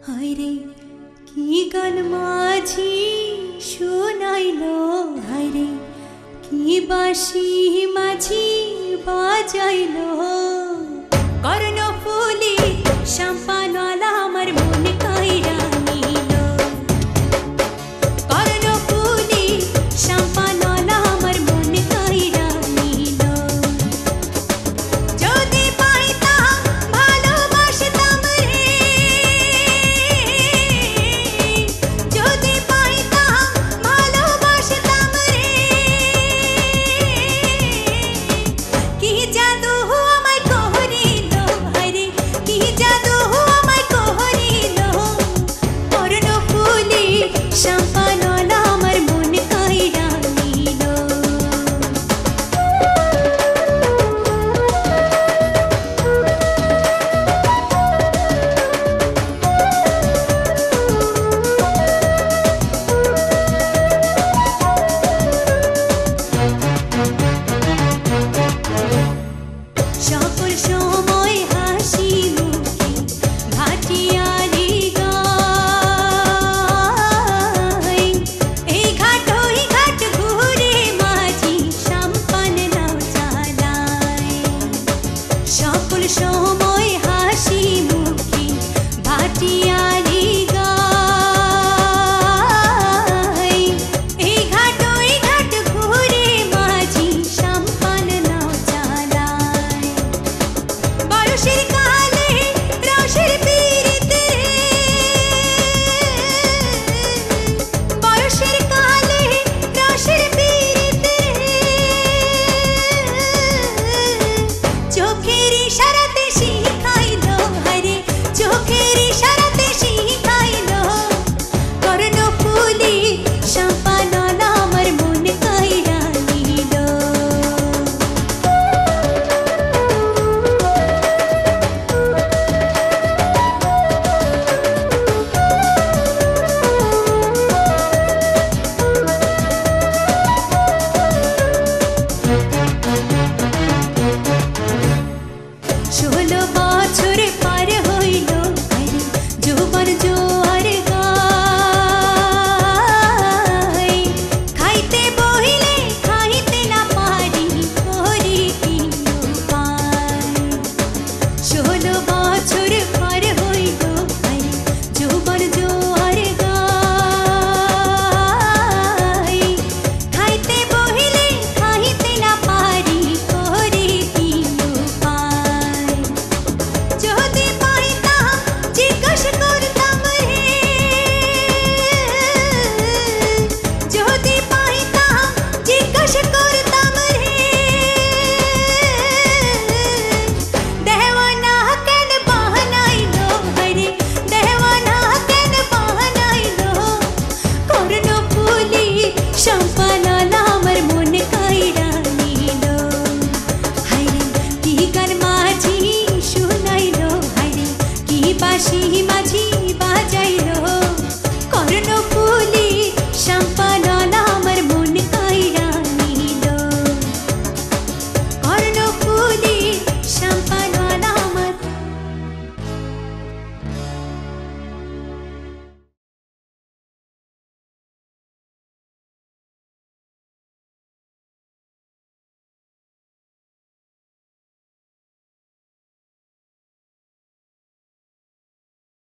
হায়রে কি গান মাঝি শোনাইলো, হায়রে কি বাঁশি মাঝি বাজাইলো। কর্ণফুলি শ্যামপানওয়ালা আমার মন কাইরা নিল। কর্ণফুলি শ্যামপানওয়ালা আমার মন কাইরা নিল। যদি পাইতাম ভালোবাসতাম রে, যদি পাইতাম ভালোবাসতাম রে। কি জাদু আমায় করিল, হায়রে কি জাদু আমায় করিল। কর্ণফুলি শ্যামপানওয়ালা আমার মন কাইরা নিল। সকল সময় হাসি মুখে ভাটিয়ালি গায়। এই ঘাট ওই ঘাট ঘুরে মাঝি শ্যামপান নাও চালায়। সকল সময় হাসি মুখে ভাটিয়ালি গায়। এই ঘাট ওই ঘাট ঘুরে মাঝি শ্যামপান নাও চালায়। বয়সের কালে রসের পীড়িতে রে, বয়সের কালে রসের পীড়িতে রে। চোখের ইশারাতে শিখাইলো, হায়রে চোখের ইশারাতে শিখাইলো। কর্ণফুলি শ্যামপানওয়ালা আমার মন কাইরা নিল। ষোলো বছর